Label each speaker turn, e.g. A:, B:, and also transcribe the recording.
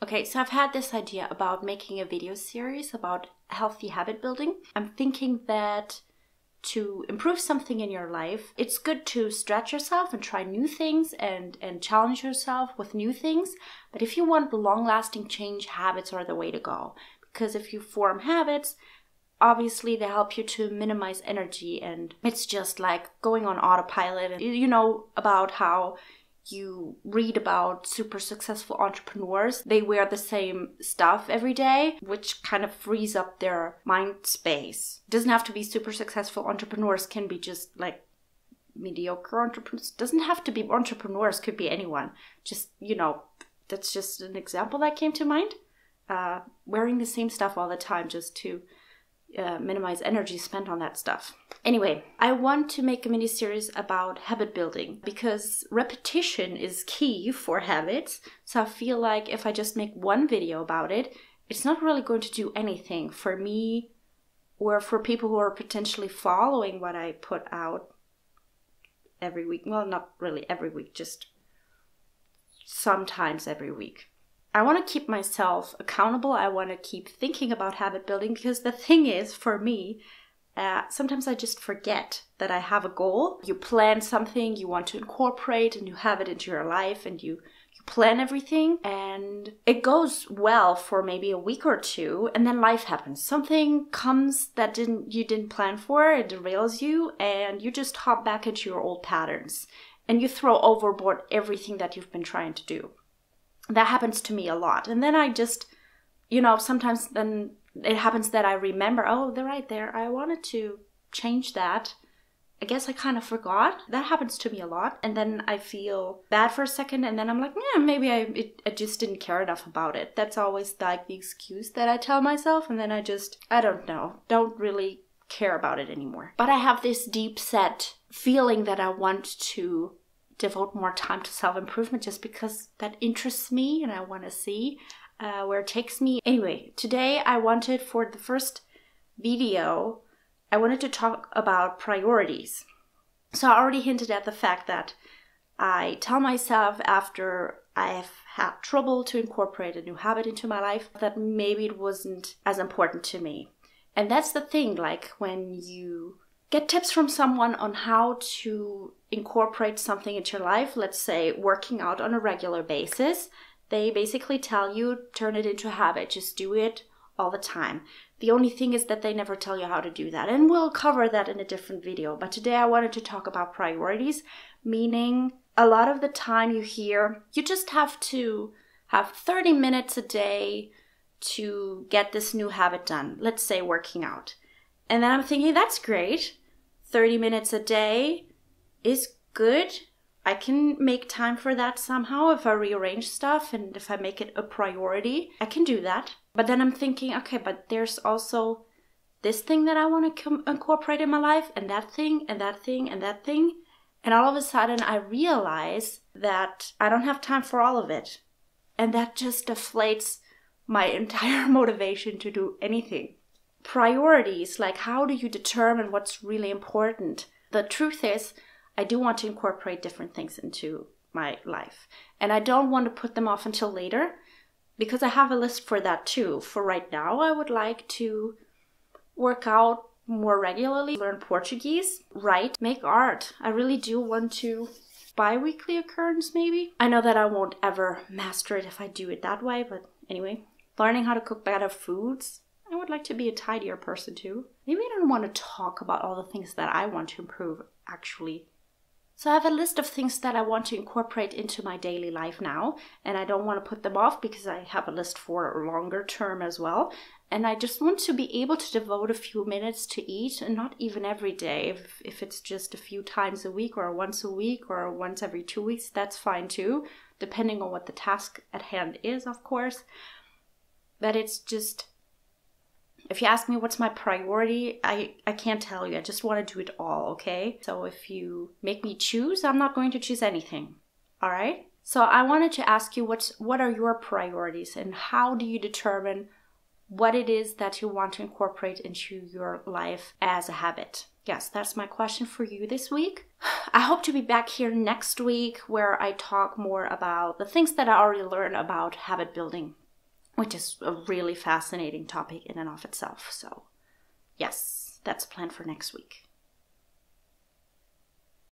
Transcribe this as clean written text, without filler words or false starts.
A: Okay, so I've had this idea about making a video series about healthy habit building. I'm thinking that to improve something in your life, it's good to stretch yourself and try new things and challenge yourself with new things. But if you want long-lasting change, habits are the way to go. Because if you form habits, obviously they help you to minimize energy, and it's just like going on autopilot. And you know about how you read about super successful entrepreneurs. They wear the same stuff every day, which kind of frees up their mind space. It doesn't have to be super successful entrepreneurs, can be just like mediocre entrepreneurs. It doesn't have to be entrepreneurs, could be anyone. Just, you know, that's just an example that came to mind. Wearing the same stuff all the time just to minimize energy spent on that stuff. Anyway, I want to make a mini series about habit building because repetition is key for habits. So I feel like if I just make one video about it, it's not really going to do anything for me or for people who are potentially following what I put out every week. Well, not really every week, just sometimes every week. I want to keep myself accountable. I want to keep thinking about habit building because the thing is, for me, sometimes I just forget that I have a goal. You plan something, you want to incorporate a new habit into your life, and you plan everything, and it goes well for maybe a week or two, and then life happens. Something comes that you didn't plan for, it derails you, and you just hop back into your old patterns, and you throw overboard everything that you've been trying to do. That happens to me a lot. And then I just, you know, sometimes then it happens that I remember, oh, they're right there. I wanted to change that. I guess I kind of forgot. That happens to me a lot. And then I feel bad for a second. And then I'm like, yeah, maybe I just didn't care enough about it. That's always like the excuse that I tell myself. And then I don't know, don't really care about it anymore. But I have this deep set feeling that I want to devote more time to self-improvement just because that interests me and I want to see where it takes me. Anyway, today I wanted, for the first video, I wanted to talk about priorities. So I already hinted at the fact that I tell myself after I've had trouble to incorporate a new habit into my life that maybe it wasn't as important to me. And that's the thing, like when you get tips from someone on how to incorporate something into your life, let's say working out on a regular basis, they basically tell you, turn it into a habit, just do it all the time. The only thing is that they never tell you how to do that, and we'll cover that in a different video. But today I wanted to talk about priorities, meaning a lot of the time you hear you just have to have 30 minutes a day to get this new habit done, let's say working out. And then I'm thinking, that's great. 30 minutes a day is good. I can make time for that somehow if I rearrange stuff and if I make it a priority. I can do that. But then I'm thinking, okay, but there's also this thing that I want to incorporate in my life, and that thing, and that thing, and that thing. And all of a sudden I realize that I don't have time for all of it. And that just deflates my entire motivation to do anything. Priorities, like how do you determine what's really important? The truth is, I do want to incorporate different things into my life. And I don't want to put them off until later because I have a list for that too. For right now, I would like to work out more regularly, learn Portuguese, write, make art. I really do want to. Bi-weekly occurrence maybe? I know that I won't ever master it if I do it that way, but anyway. Learning how to cook better foods. I would like to be a tidier person too. Maybe I don't want to talk about all the things that I want to improve, actually. So I have a list of things that I want to incorporate into my daily life now, and I don't want to put them off because I have a list for a longer term as well. And I just want to be able to devote a few minutes to each, and not even every day. If it's just a few times a week or once a week or once every 2 weeks, that's fine too, depending on what the task at hand is, of course. But it's just, if you ask me what's my priority, I can't tell you. I just want to do it all, okay? So if you make me choose, I'm not going to choose anything, all right? So I wanted to ask you, what are your priorities and how do you determine what it is that you want to incorporate into your life as a habit? Yes, that's my question for you this week. I hope to be back here next week where I talk more about the things that I already learned about habit building. which is a really fascinating topic in and of itself. So yes, that's a plan for next week.